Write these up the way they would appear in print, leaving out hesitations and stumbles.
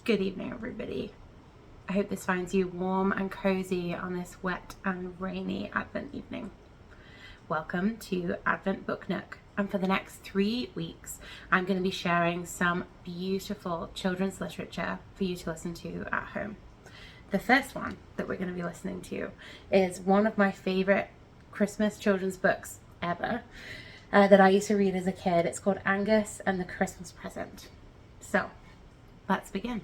Good evening, everybody. I hope this finds you warm and cozy on this wet and rainy Advent evening. Welcome to Advent Book Nook, and for the next 3 weeks, I'm going to be sharing some beautiful children's literature for you to listen to at home. The first one that we're going to be listening to is one of my favorite Christmas children's books ever that I used to read as a kid. It's called Angus and the Christmas Present. So, let's begin.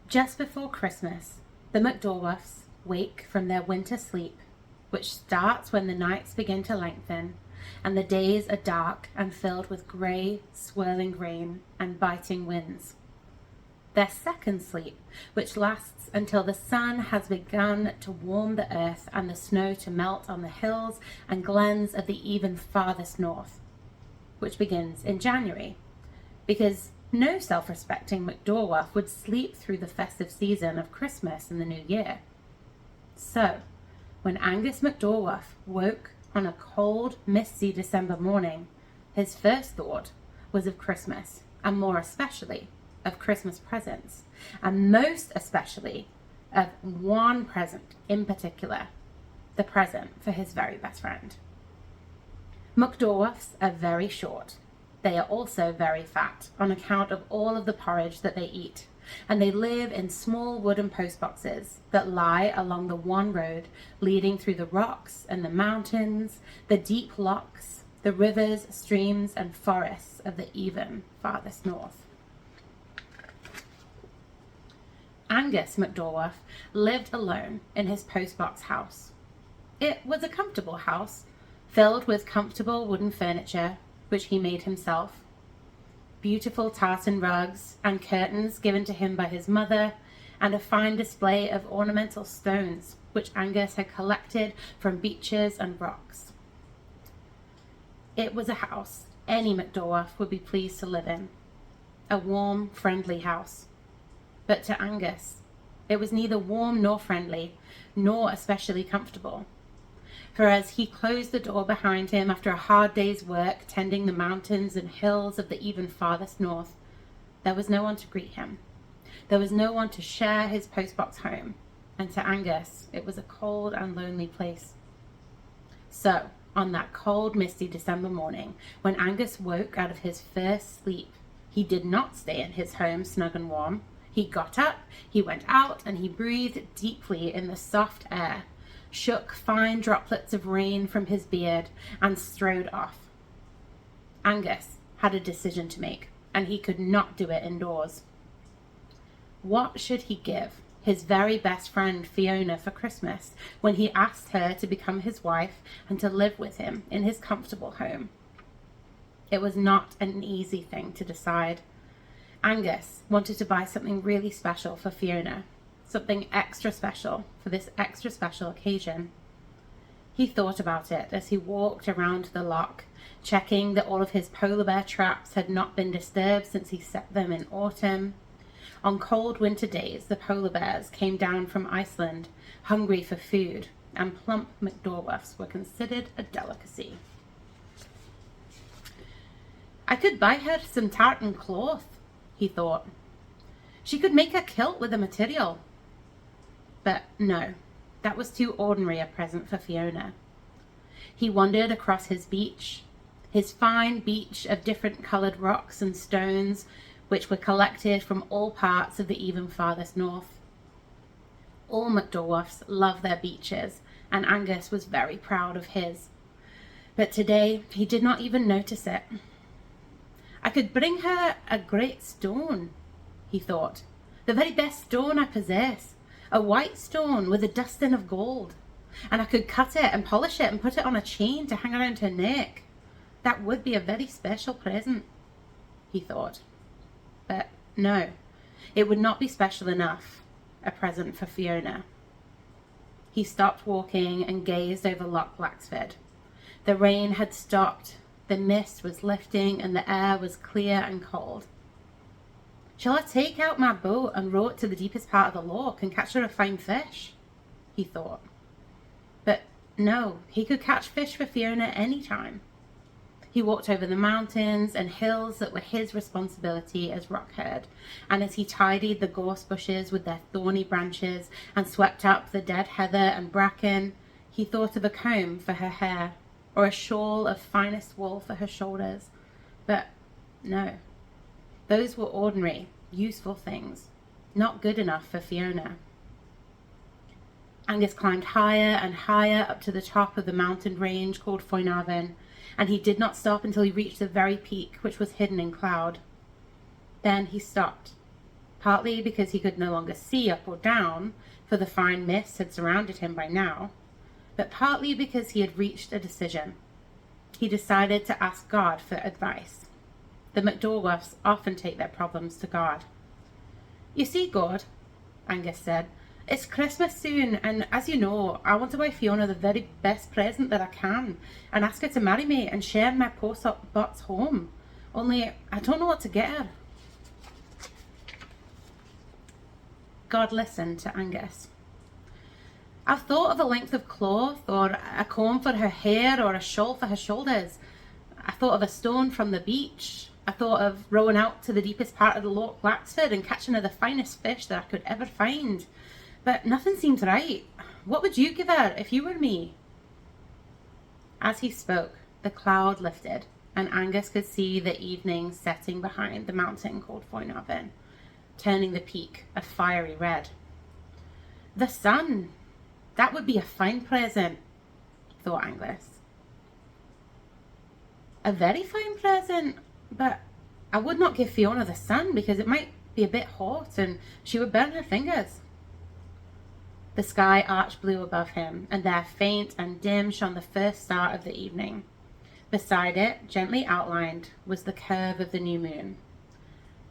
Just before Christmas, the McDorwaffs wake from their winter sleep, which starts when the nights begin to lengthen and the days are dark and filled with grey, swirling rain and biting winds. Their second sleep, which lasts until the sun has begun to warm the earth and the snow to melt on the hills and glens of the even farthest north, which begins in January, because no self-respecting McDorwaff would sleep through the festive season of Christmas and the New Year. So, when Angus McDorwaff woke on a cold, misty December morning, his first thought was of Christmas, and more especially of Christmas presents, and most especially of one present in particular, the present for his very best friend. McDorwaffs are very short. They are also very fat on account of all of the porridge that they eat, and they live in small wooden post boxes that lie along the one road leading through the rocks and the mountains, the deep lochs, the rivers, streams, and forests of the even farthest north. Angus McDorwaff lived alone in his postbox house. It was a comfortable house, filled with comfortable wooden furniture, which he made himself, beautiful tartan rugs and curtains given to him by his mother, and a fine display of ornamental stones, which Angus had collected from beaches and rocks. It was a house any McDorwaff would be pleased to live in, a warm, friendly house. But to Angus, it was neither warm nor friendly, nor especially comfortable. For as he closed the door behind him after a hard day's work tending the mountains and hills of the even farthest north, there was no one to greet him. There was no one to share his postbox home, and to Angus it was a cold and lonely place. So, on that cold, misty December morning, when Angus woke out of his first sleep, he did not stay in his home snug and warm. He got up, he went out, and he breathed deeply in the soft air, shook fine droplets of rain from his beard, and strode off. Angus had a decision to make, and he could not do it indoors. What should he give his very best friend Fiona for Christmas when he asked her to become his wife and to live with him in his comfortable home? It was not an easy thing to decide. Angus wanted to buy something really special for Fiona, something extra special for this extra special occasion. He thought about it as he walked around the loch, checking that all of his polar bear traps had not been disturbed since he set them in autumn. On cold winter days, the polar bears came down from Iceland, hungry for food, and plump McDorwaffs were considered a delicacy. I could buy her some tartan cloth, he thought. She could make a kilt with the material. But no, that was too ordinary a present for Fiona. He wandered across his beach, his fine beach of different coloured rocks and stones, which were collected from all parts of the even farthest north. All McDorwaffs love their beaches, and Angus was very proud of his. But today he did not even notice it. I could bring her a great stone, he thought, the very best stone I possess, a white stone with a dusting of gold, and I could cut it and polish it and put it on a chain to hang around her neck. That would be a very special present, he thought. But no, it would not be special enough, a present for Fiona. He stopped walking and gazed over Loch Blacksford. The rain had stopped, the mist was lifting, and the air was clear and cold. Shall I take out my boat and row it to the deepest part of the loch and catch her a fine fish? He thought. But No, he could catch fish for Fiona any time. He walked over the mountains and hills that were his responsibility as rock herd, and as he tidied the gorse bushes with their thorny branches and swept up the dead heather and bracken, he thought of a comb for her hair or a shawl of finest wool for her shoulders. But no, those were ordinary, useful things, not good enough for Fiona. Angus climbed higher and higher up to the top of the mountain range called Foinavon, and he did not stop until he reached the very peak, which was hidden in cloud. Then he stopped, partly because he could no longer see up or down, for the fine mist had surrounded him by now, but partly because he had reached a decision. He decided to ask God for advice. The McDorwaffs often take their problems to God. "You see, God," Angus said, "it's Christmas soon, and as you know, I want to buy Fiona the very best present that I can, and ask her to marry me and share my post-box home. Only, I don't know what to get her." God listened to Angus. "I've thought of a length of cloth, or a comb for her hair, or a shawl for her shoulders. I thought of a stone from the beach. I thought of rowing out to the deepest part of the Loch Laxford and catching her the finest fish that I could ever find. But nothing seems right. What would you give her if you were me?" As he spoke, the cloud lifted, and Angus could see the evening setting behind the mountain called Foinavon, turning the peak a fiery red. "The sun! That would be a fine present," thought Angus. "A very fine present, but I would not give Fiona the sun because it might be a bit hot and she would burn her fingers." The sky arched blue above him, and there, faint and dim, shone the first star of the evening. Beside it, gently outlined, was the curve of the new moon.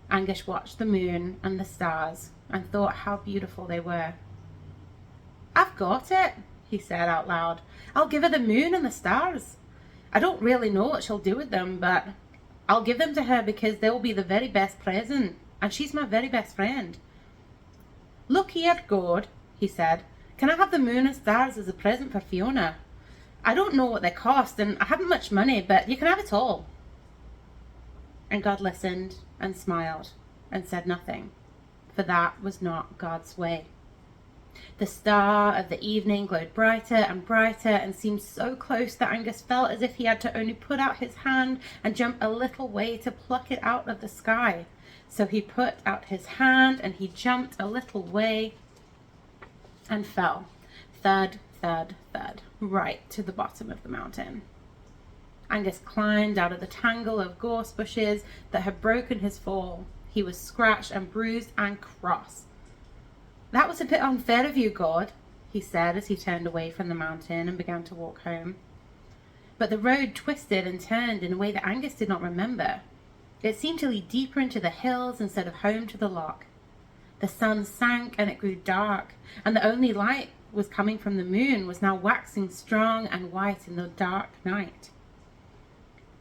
Angus watched the moon and the stars and thought how beautiful they were. "I've got it," he said out loud. "I'll give her the moon and the stars. I don't really know what she'll do with them, but I'll give them to her because they will be the very best present, and she's my very best friend. Look here, God," he said. "Can I have the moon and stars as a present for Fiona? I don't know what they cost, and I haven't much money, but you can have it all." And God listened and smiled and said nothing, for that was not God's way. The star of the evening glowed brighter and brighter and seemed so close that Angus felt as if he had to only put out his hand and jump a little way to pluck it out of the sky. So he put out his hand and he jumped a little way and fell, thud, thud, thud, right to the bottom of the mountain. Angus climbed out of the tangle of gorse bushes that had broken his fall. He was scratched and bruised and cross. "That was a bit unfair of you, God," he said as he turned away from the mountain and began to walk home. But the road twisted and turned in a way that Angus did not remember. It seemed to lead deeper into the hills instead of home to the loch. The sun sank and it grew dark, and the only light was coming from the moon was now waxing strong and white in the dark night.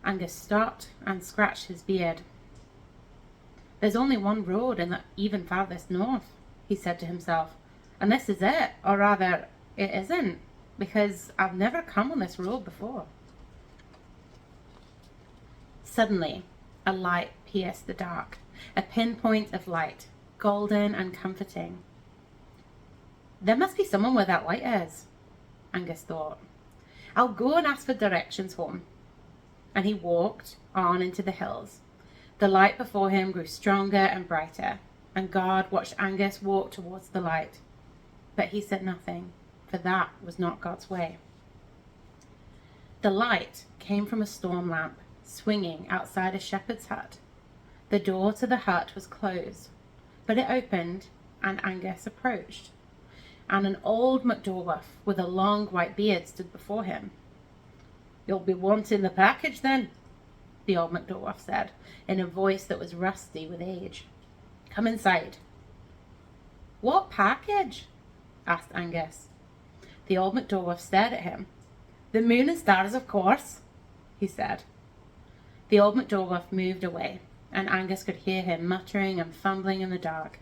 Angus stopped and scratched his beard. "There's only one road in the even farthest north," he said to himself, "and this is it, or rather, it isn't, because I've never come on this road before." Suddenly, a light pierced the dark, a pinpoint of light, golden and comforting. "There must be someone where that light is," Angus thought. "I'll go and ask for directions home." And he walked on into the hills. The light before him grew stronger and brighter, and God watched Angus walk towards the light. But he said nothing, for that was not God's way. The light came from a storm lamp, swinging outside a shepherd's hut. The door to the hut was closed, but it opened, and Angus approached, and an old McDorwaff with a long white beard stood before him. "You'll be wanting the package then," the old McDorwaff said, in a voice that was rusty with age. "Come inside." "What package?" asked Angus. The old McDorwaff stared at him. "The moon and stars, of course," he said. The old McDorwaff moved away, and Angus could hear him muttering and fumbling in the dark.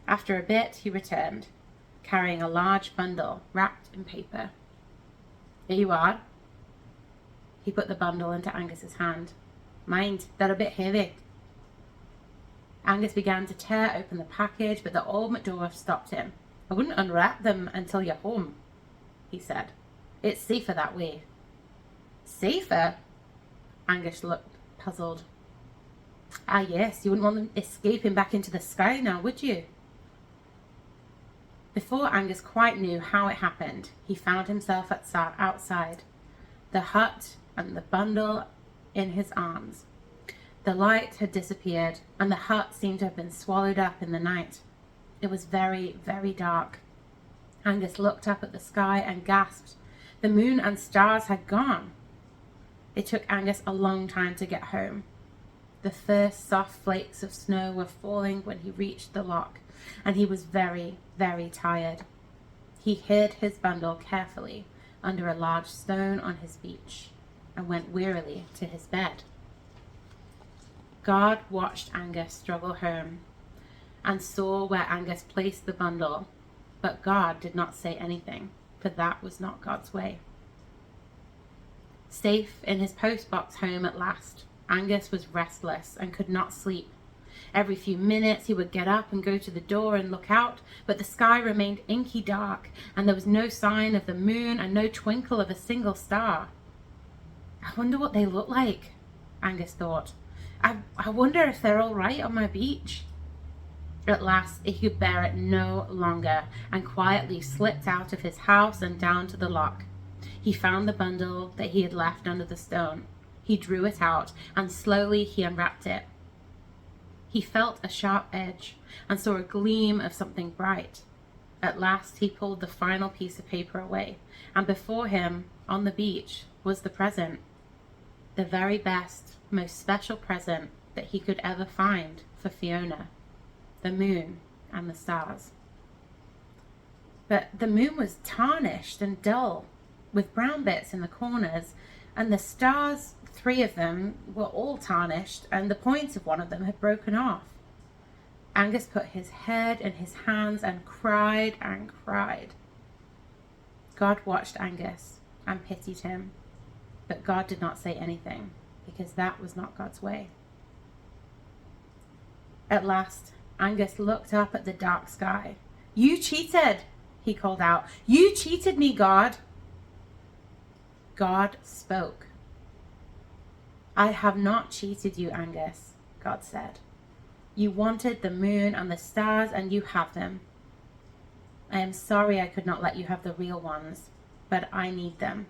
After a bit, he returned, carrying a large bundle wrapped in paper. Here you are. He put the bundle into Angus's hand. Mind, they're a bit heavy. Angus began to tear open the package, but the old McDwarf stopped him. I wouldn't unwrap them until you're home, he said. It's safer that way. Safer? Angus looked puzzled. Ah, yes, you wouldn't want them escaping back into the sky now, would you? Before Angus quite knew how it happened, he found himself outside, the hut and the bundle in his arms. The light had disappeared, and the hut seemed to have been swallowed up in the night. It was very, very dark. Angus looked up at the sky and gasped. The moon and stars had gone. It took Angus a long time to get home. The first soft flakes of snow were falling when he reached the loch, and he was very, very tired. He hid his bundle carefully under a large stone on his beach and went wearily to his bed. God watched Angus struggle home and saw where Angus placed the bundle, but God did not say anything, for that was not God's way. Safe in his postbox home at last, Angus was restless and could not sleep. Every few minutes he would get up and go to the door and look out, but the sky remained inky dark, and there was no sign of the moon and no twinkle of a single star. I wonder what they look like, Angus thought. I wonder if they're all right on my beach. At last he could bear it no longer and quietly slipped out of his house and down to the loch. He found the bundle that he had left under the stone. He drew it out and slowly he unwrapped it. He felt a sharp edge and saw a gleam of something bright. At last he pulled the final piece of paper away, and before him, on the beach, was the present. The very best, most special present that he could ever find for Fiona. The moon and the stars. But the moon was tarnished and dull, with brown bits in the corners, and the stars, 3 of them, were all tarnished, and the points of one of them had broken off. Angus put his head in his hands and cried and cried. God watched Angus and pitied him, but God did not say anything, because that was not God's way. At last, Angus looked up at the dark sky. You cheated, he called out. You cheated me, God. God spoke. I have not cheated you, Angus, God said. You wanted the moon and the stars, and you have them. I am sorry I could not let you have the real ones, but I need them.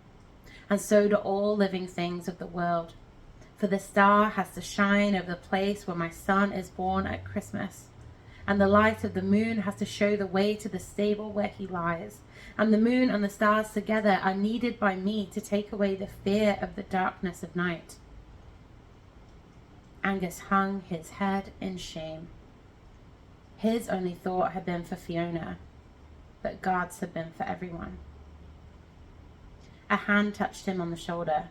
And so do all living things of the world. For the star has to shine over the place where my son is born at Christmas. And the light of the moon has to show the way to the stable where he lies. And the moon and the stars together are needed by me to take away the fear of the darkness of night. Angus hung his head in shame. His only thought had been for Fiona, but God's had been for everyone. A hand touched him on the shoulder.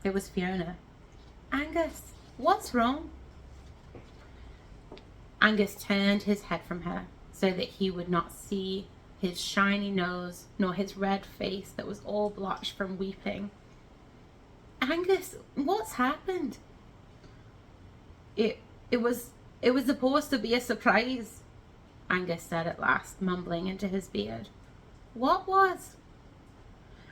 It was Fiona. Angus, what's wrong? Angus turned his head from her so that he would not see his shiny nose nor his red face that was all blotched from weeping. Angus, what's happened? It was supposed to be a surprise, Angus said at last, mumbling into his beard. What was?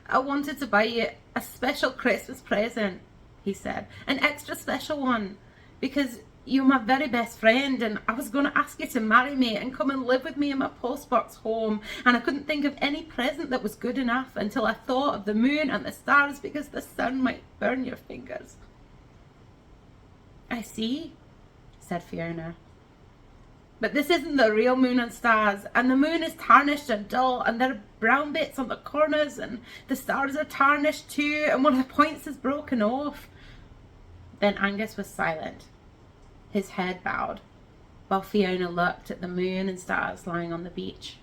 I wanted to buy you a special Christmas present, he said. An extra special one, because you're my very best friend, and I was going to ask you to marry me and come and live with me in my postbox home, and I couldn't think of any present that was good enough until I thought of the moon and the stars, because the sun might burn your fingers. I see, said Fiona. But this isn't the real moon and stars, and the moon is tarnished and dull, and there are brown bits on the corners, and the stars are tarnished too, and one of the points is broken off. Then Angus was silent, his head bowed, while Fiona looked at the moon and stars lying on the beach.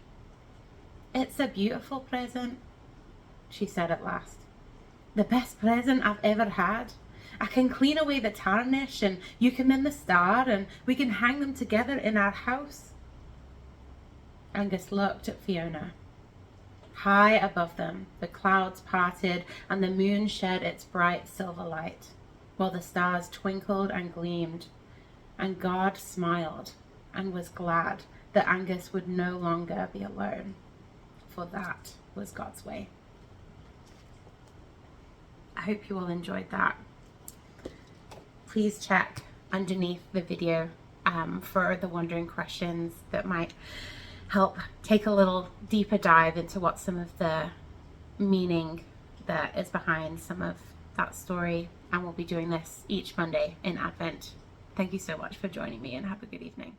It's a beautiful present, she said at last. The best present I've ever had. I can clean away the tarnish, and you can mend the star, and we can hang them together in our house. Angus looked at Fiona. High above them, the clouds parted and the moon shed its bright silver light, while the stars twinkled and gleamed. And God smiled and was glad that Angus would no longer be alone, for that was God's way. I hope you all enjoyed that. Please check underneath the video for the wondering questions that might help take a little deeper dive into what some of the meaning that is behind some of that story. And we'll be doing this each Monday in Advent. Thank you so much for joining me, and have a good evening.